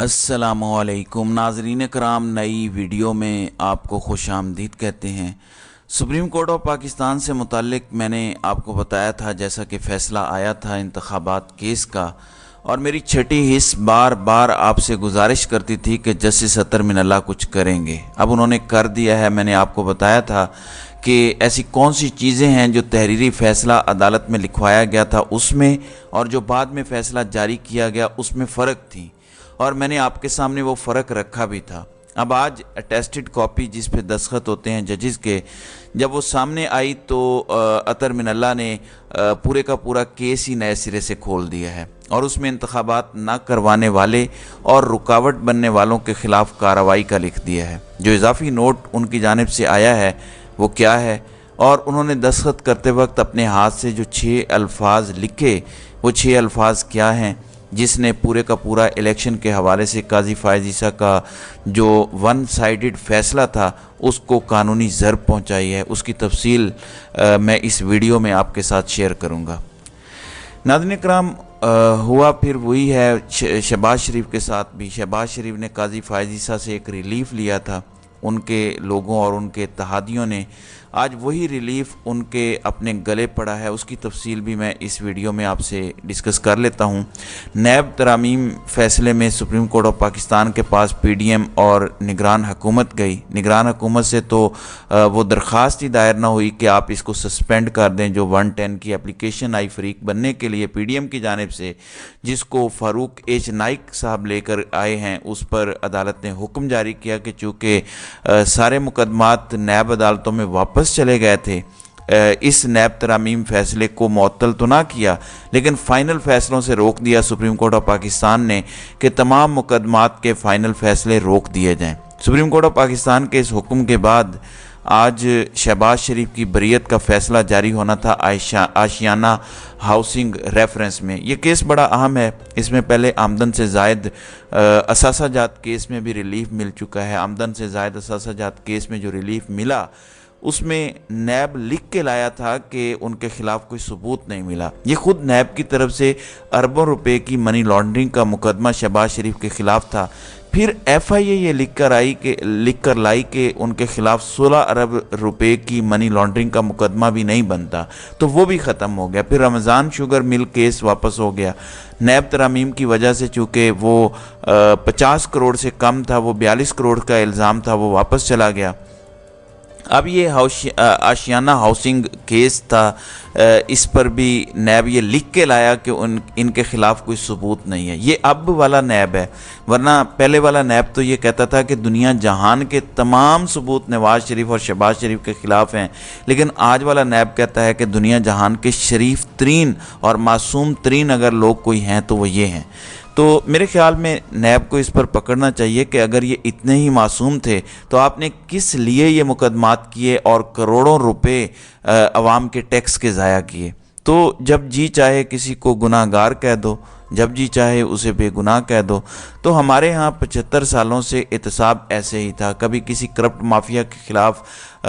अस्सलामुअलैकुम नाज़रीन कराम, नई वीडियो में आपको खुश आमदीद कहते हैं। सुप्रीम कोर्ट ऑफ पाकिस्तान से मुताल्लिक मैंने आपको बताया था, जैसा कि फ़ैसला आया था इंतखाबात केस का, और मेरी छठी हिस्स बार बार आपसे गुजारिश करती थी कि जस्टिस अतर मिनल्लाह कुछ करेंगे। अब उन्होंने कर दिया है। मैंने आपको बताया था कि ऐसी कौन सी चीज़ें हैं जो तहरीरी फ़ैसला अदालत में लिखवाया गया था उसमें और जो बाद में फ़ैसला जारी किया गया उसमें फ़र्क थी, और मैंने आपके सामने वो फ़र्क रखा भी था। अब आज अटेस्टेड कॉपी जिस पे दस्तखत होते हैं जजेस के, जब वो सामने आई तो अतर मिनल्लाह ने पूरे का पूरा केस ही नए सिरे से खोल दिया है और उसमें इंतखाबात ना करवाने वाले और रुकावट बनने वालों के ख़िलाफ़ कार्रवाई का लिख दिया है। जो इजाफी नोट उनकी जानिब से आया है वो क्या है, और उन्होंने दस्तखत करते वक्त अपने हाथ से जो 6 अल्फाज लिखे वो 6 अल्फाज क्या हैं, जिसने पूरे का पूरा इलेक्शन के हवाले से काजी फायज़ ईसा का जो वन साइडेड फ़ैसला था उसको कानूनी ज़रब पहुंचाई है। उसकी तफसील मैं इस वीडियो में आपके साथ शेयर करूंगा। नाज़रीन कराम, हुआ फिर वही है शहबाज शरीफ के साथ भी। शहबाज शरीफ ने काजी फायज़ ईसा से एक रिलीफ़ लिया था, उनके लोगों और उनके इत्तेहादियों ने। आज वही रिलीफ़ उनके अपने गले पड़ा है। उसकी तफसील भी मैं इस वीडियो में आपसे डिस्कस कर लेता हूँ। नैब तरामीम फ़ैसले में सुप्रीम कोर्ट ऑफ पाकिस्तान के पास पीडीएम और निगरान हुकूमत गई। निगरान हुकूमत से तो वो दरख्वास्त ही दायर ना हुई कि आप इसको सस्पेंड कर दें। जो 110 की एप्लीकेशन आई फ़रीक बनने के लिए पीडीएम की जानिब से, जिसको फ़ारूक एच नाइक साहब लेकर आए हैं, उस पर अदालत ने हुक्म जारी किया कि चूँकि सारे मुकदमात नैब अदालतों में वापस चले गए थे, इस नैब तरामीम फ़ैसले को मुअत्तल तो ना किया लेकिन फ़ाइनल फ़ैसलों से रोक दिया सुप्रीम कोर्ट ऑफ पाकिस्तान ने कि तमाम मुकदमात के फ़ाइनल फ़ैसले रोक दिए जाएं। सुप्रीम कोर्ट ऑफ पाकिस्तान के इस हुक्म के बाद आज शहबाज शरीफ की बरीयत का फ़ैसला जारी होना था आशियाना हाउसिंग रेफरेंस में। ये केस बड़ा अहम है। इसमें पहले आमदन से ज़ायद असासाजात केस में भी रिलीफ़ मिल चुका है। आमदन से ज़ायद असासाजात केस में जो रिलीफ़ मिला उसमें नैब लिख के लाया था कि उनके ख़िलाफ़ कोई सबूत नहीं मिला। ये ख़ुद नैब की तरफ से अरबों रुपए की मनी लॉन्ड्रिंग का मुकदमा शहबाज शरीफ के ख़िलाफ़ था। फिर एफआईए ये लिख कर लाई कि उनके ख़िलाफ़ 16 अरब रुपए की मनी लॉन्ड्रिंग का मुकदमा भी नहीं बनता, तो वो भी ख़त्म हो गया। फिर रमज़ान शुगर मिल केस वापस हो गया। नैब तरामीम की वजह से चूँकि वो 50 करोड़ से कम था, वो 42 करोड़ का इल्ज़ाम था, वो वापस चला गया। अब ये आशियाना हाउसिंग केस था, इस पर भी नैब ये लिख के लाया कि इनके ख़िलाफ़ कोई सबूत नहीं है। ये अब वाला नैब है, वरना पहले वाला नैब तो ये कहता था कि दुनिया जहान के तमाम सबूत नवाज़ शरीफ और शहबाज शरीफ के ख़िलाफ़ हैं। लेकिन आज वाला नैब कहता है कि दुनिया जहान के शरीफ तरीन और मासूम तरीन अगर लोग कोई हैं तो वो ये हैं। तो मेरे ख़्याल में नैब को इस पर पकड़ना चाहिए कि अगर ये इतने ही मासूम थे तो आपने किस लिए ये मुकदमात किए और करोड़ों रुपए अवाम के टैक्स के ज़ाया किए। तो जब जी चाहे किसी को गुनाहगार कह दो, जब जी चाहे उसे बेगुनाह कह दो। तो हमारे यहाँ 75 सालों से एहतसाब ऐसे ही था। कभी किसी करप्ट माफिया के ख़िलाफ़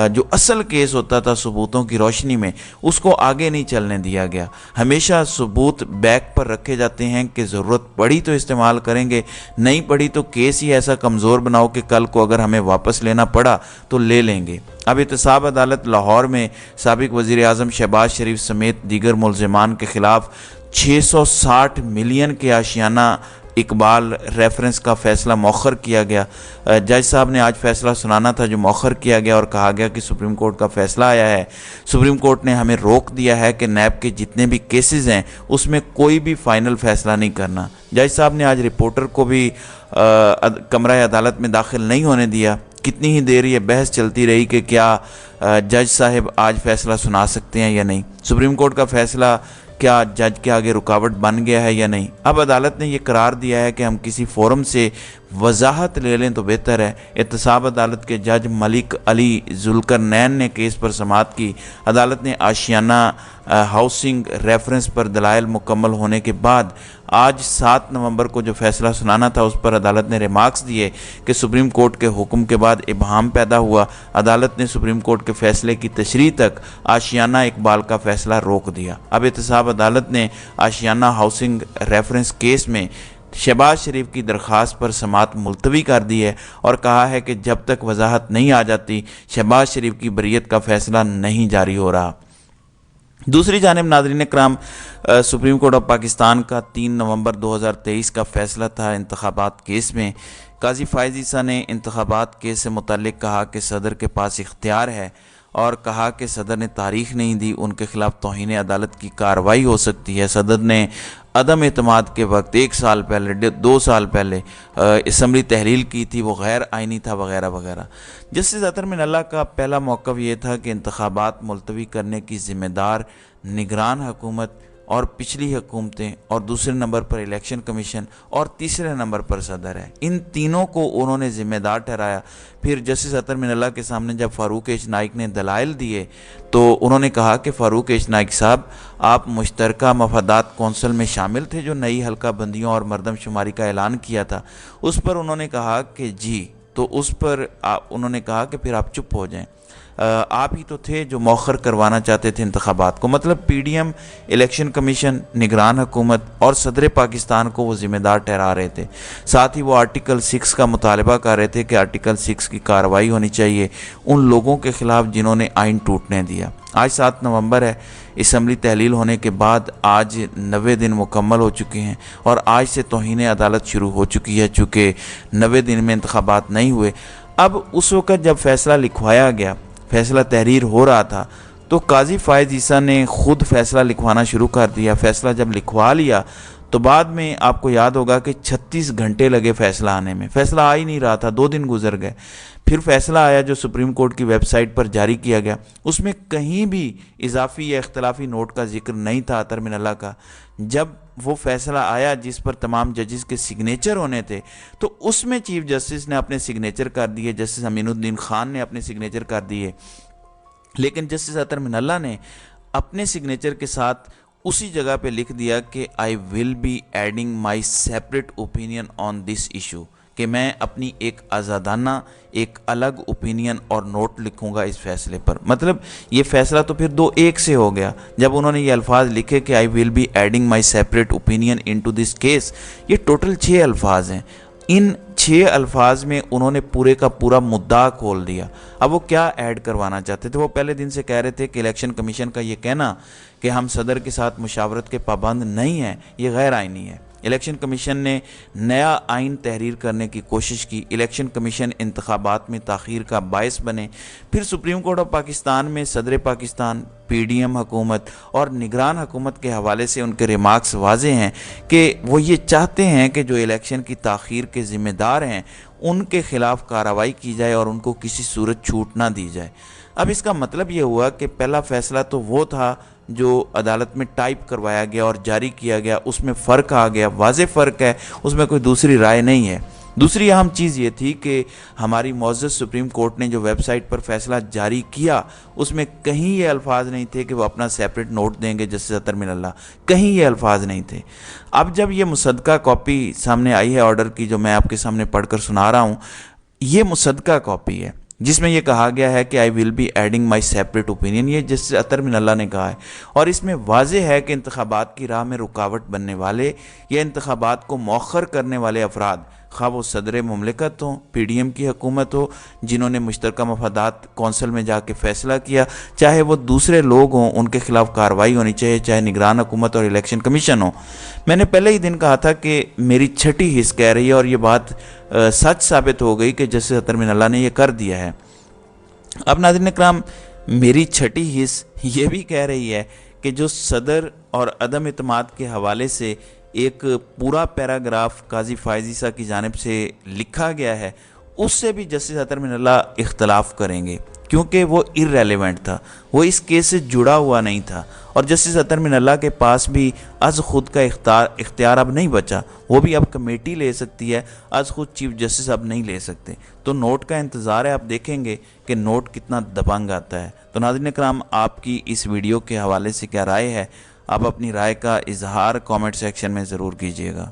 जो असल केस होता था सबूतों की रोशनी में, उसको आगे नहीं चलने दिया गया। हमेशा सबूत बैक पर रखे जाते हैं कि ज़रूरत पड़ी तो इस्तेमाल करेंगे, नहीं पड़ी तो केस ही ऐसा कमज़ोर बनाओ कि कल को अगर हमें वापस लेना पड़ा तो ले लेंगे। अब एहतसाब अदालत लाहौर में साबिक़ वज़ीर आज़म शहबाज शरीफ समेत दीगर मुलज़िमान के ख़िलाफ़ 660 मिलियन के आशियाना इकबाल रेफरेंस का फ़ैसला मौखर किया गया। जज साहब ने आज फ़ैसला सुनाना था जो मौखर किया गया, और कहा गया कि सुप्रीम कोर्ट का फ़ैसला आया है। सुप्रीम कोर्ट ने हमें रोक दिया है कि नैब के जितने भी केसेस हैं उसमें कोई भी फ़ाइनल फ़ैसला नहीं करना। जज साहब ने आज रिपोर्टर को भी कमरा अदालत में दाखिल नहीं होने दिया। कितनी ही देर ये बहस चलती रही कि क्या जज साहब आज फ़ैसला सुना सकते हैं या नहीं। सुप्रीम कोर्ट का फ़ैसला क्या जज के आगे रुकावट बन गया है या नहीं। अब अदालत ने यह करार दिया है कि हम किसी फोरम से वजाहत ले लें तो बेहतर है। एहतसाब अदालत के जज मलिक अली जुल्करनैन ने केस पर समाअत की। अदालत ने आशियाना हाउसिंग रेफरेंस पर दलाइल मुकम्मल होने के बाद आज 7 नवंबर को जो फैसला सुनाना था उस पर अदालत ने रिमार्क्स दिए कि सुप्रीम कोर्ट के हुक्म के बाद इबहाम पैदा हुआ। अदालत ने सुप्रीम कोर्ट के फैसले की तशरीह तक आशियाना इकबाल का फैसला रोक दिया। अब एहतसाब अदालत ने आशियाना हाउसिंग रेफरेंस केस में शहबाज शरीफ की दरख्वास्त पर समाअत मुलतवी कर दी है और कहा है कि जब तक वजाहत नहीं आ जाती शहबाज शरीफ की बरीयत का फैसला नहीं जारी हो रहा। दूसरी जानिब नाज़रीन इकराम, सुप्रीम कोर्ट ऑफ पाकिस्तान का 3 नवंबर 2023 का फैसला था इंतखाबात केस में। काजी फ़ाइज़ ईसा ने इंतखाबात केस से मुतल्लिक़ कहा कि सदर के पास इख्तियार है और कहा कि सदर ने तारीख़ नहीं दी, उनके ख़िलाफ़ तौहीन अदालत की कार्रवाई हो सकती है। सदर ने अदम एतमाद के वक्त 1 साल पहले 2 साल पहले असम्बली तहलील की थी, वो गैर आइनी था वगैरह वगैरह। जस्टिस अतर मिनल्ला का पहला मौक़िफ़ ये था कि इंतखाबात मुलतवी करने की ज़िम्मेदार निगरान हुकूमत और पिछली हुकूमतें, और दूसरे नंबर पर इलेक्शन कमीशन, और तीसरे नंबर पर सदर है। इन तीनों को उन्होंने ज़िम्मेदार ठहराया। फिर जस्टिस अतर मिनल्ला के सामने जब फ़ारूक एच नाइक ने दलाइल दिए तो उन्होंने कहा कि फ़ारूक एच नाइक साहब, आप मुश्तरका मफादात कौंसिल में शामिल थे जो नई हल्का बंदियों और मरदमशुमारी का ऐलान किया था। उस पर उन्होंने कहा कि जी, तो उस पर उन्होंने कहा कि फिर आप चुप हो जाएं, आप ही तो थे जो मौखर करवाना चाहते थे इंतखाबात को। मतलब पीडीएम, इलेक्शन कमीशन, निगरान हुकूमत और सदर पाकिस्तान को वो ज़िम्मेदार ठहरा रहे थे। साथ ही वो आर्टिकल 6 का मुतालबा कर रहे थे कि आर्टिकल 6 की कार्रवाई होनी चाहिए उन लोगों के ख़िलाफ़ जिन्होंने आइन टूटने दिया। आज 7 नवंबर है। असम्बली तहलील होने के बाद आज 90 दिन मुकम्मल हो चुके हैं और आज से तौहीन अदालत शुरू हो चुकी है, चूँकि 90 दिन में इंतखाबात नहीं हुए। अब उस वक़्त जब फ़ैसला लिखवाया गया, फैसला तहरीर हो रहा था, तो काजी फ़ाइज़ ईसा ने ख़ुद फ़ैसला लिखवाना शुरू कर दिया। फ़ैसला जब लिखवा लिया तो बाद में आपको याद होगा कि 36 घंटे लगे फ़ैसला आने में। फ़ैसला आ ही नहीं रहा था, 2 दिन गुजर गए। फिर फ़ैसला आया जो सुप्रीम कोर्ट की वेबसाइट पर जारी किया गया। उसमें कहीं भी इजाफ़ी या इख्तलाफी नोट का जिक्र नहीं था अतर मिनल्ला का। जब वो फ़ैसला आया जिस पर तमाम जजेस के सिग्नेचर होने थे, तो उसमें चीफ जस्टिस ने अपने सिग्नेचर कर दिए, जस्टिस अमीनुद्दीन खान ने अपने सिग्नेचर कर दिए, लेकिन जस्टिस अतर मिनल्ला ने अपने सिग्नेचर के साथ उसी जगह पे लिख दिया कि I will be adding my separate opinion on this issue, कि मैं अपनी एक आज़ादाना एक अलग ओपिनियन और नोट लिखूंगा इस फैसले पर। मतलब ये फ़ैसला तो फिर 2-1 से हो गया जब उन्होंने ये अल्फाज लिखे कि I will be adding my separate opinion into this case. ये टोटल 6 अल्फाज हैं। इन 6 अल्फाज में उन्होंने पूरे का पूरा मुद्दा खोल दिया। अब वो क्या ऐड करवाना चाहते थे? वो पहले दिन से कह रहे थे कि इलेक्शन कमीशन का ये कहना कि हम सदर के साथ मुशावरत के पाबंद नहीं हैं, ये गैर आइनी है। इलेक्शन कमीशन ने नया आइन तहरीर करने की कोशिश की। इलेक्शन कमीशन इंतखाबात में ताख़ीर का बायस बने। फिर सुप्रीम कोर्ट ऑफ पाकिस्तान में सदर पाकिस्तान, पीडीएम हुकूमत और निगरान हुकूमत के हवाले से उनके रिमार्क्स वाज़े हैं कि वो ये चाहते हैं कि जो इलेक्शन की ताख़ीर के ज़िम्मेदार हैं उनके ख़िलाफ़ कार्रवाई की जाए और उनको किसी सूरत छूट ना दी जाए। अब इसका मतलब ये हुआ कि पहला फ़ैसला तो वो था जो अदालत में टाइप करवाया गया और जारी किया गया, उसमें फ़र्क आ गया, वाज़े फ़र्क है, उसमें कोई दूसरी राय नहीं है। दूसरी अहम चीज़ ये थी कि हमारी मौजूद सुप्रीम कोर्ट ने जो वेबसाइट पर फैसला जारी किया उसमें कहीं ये अल्फाज नहीं थे कि वो अपना सेपरेट नोट देंगे जस्टिस अतर मिनल्ला, कहीं ये अल्फाज नहीं थे। अब जब ये मुसद्दका कॉपी सामने आई है ऑर्डर की, जो मैं आपके सामने पढ़कर सुना रहा हूँ, ये मुसद्दका कॉपी है जिसमें यह कहा गया है कि I will be adding my separate opinion, ये जस्टिस अतर मिनल्ला ने कहा है। और इसमें वाज़े है कि इंतखाबात की राह में रुकावट बनने वाले या इंतखाबात को मौखर करने वाले अफराद, खा वो सदर मुमलिकत हो, पीडीएम की हुकूमत हो जिन्होंने मुश्तरका मफादात कौंसिल में जाके फ़ैसला किया, चाहे वो दूसरे लोग हों, उनके ख़िलाफ़ कार्रवाई होनी चाहिए, चाहे निगरान हुकूमत और इलेक्शन कमीशन हो। मैंने पहले ही दिन कहा था कि मेरी छठी हिस्स कह रही है और ये बात सच साबित हो गई कि जस्टिस अतर मिनल्ला ने यह कर दिया है। अब नाज़रीन इकराम, मेरी छठी हिस्स ये भी कह रही है कि जो सदर और अदम इत्माद के हवाले से एक पूरा पैराग्राफ काजी फ़ाइज़ ईसा की जानिब से लिखा गया है, उससे भी जस्टिस अतर मिनल्ला इख्तलाफ करेंगे क्योंकि वो इर्रेलेवेंट था, वो इस केस से जुड़ा हुआ नहीं था। और जस्टिस अतर मिनल्ला के पास भी अज़ खुद का इख्तियार अब नहीं बचा, वो भी अब कमेटी ले सकती है, अज़ खुद चीफ जस्टिस अब नहीं ले सकते। तो नोट का इंतज़ार है, आप देखेंगे कि नोट कितना दबंग आता है। तो नाज़रीन इकराम, आपकी इस वीडियो के हवाले से क्या राय है? आप अपनी राय का इजहार कमेंट सेक्शन में ज़रूर कीजिएगा।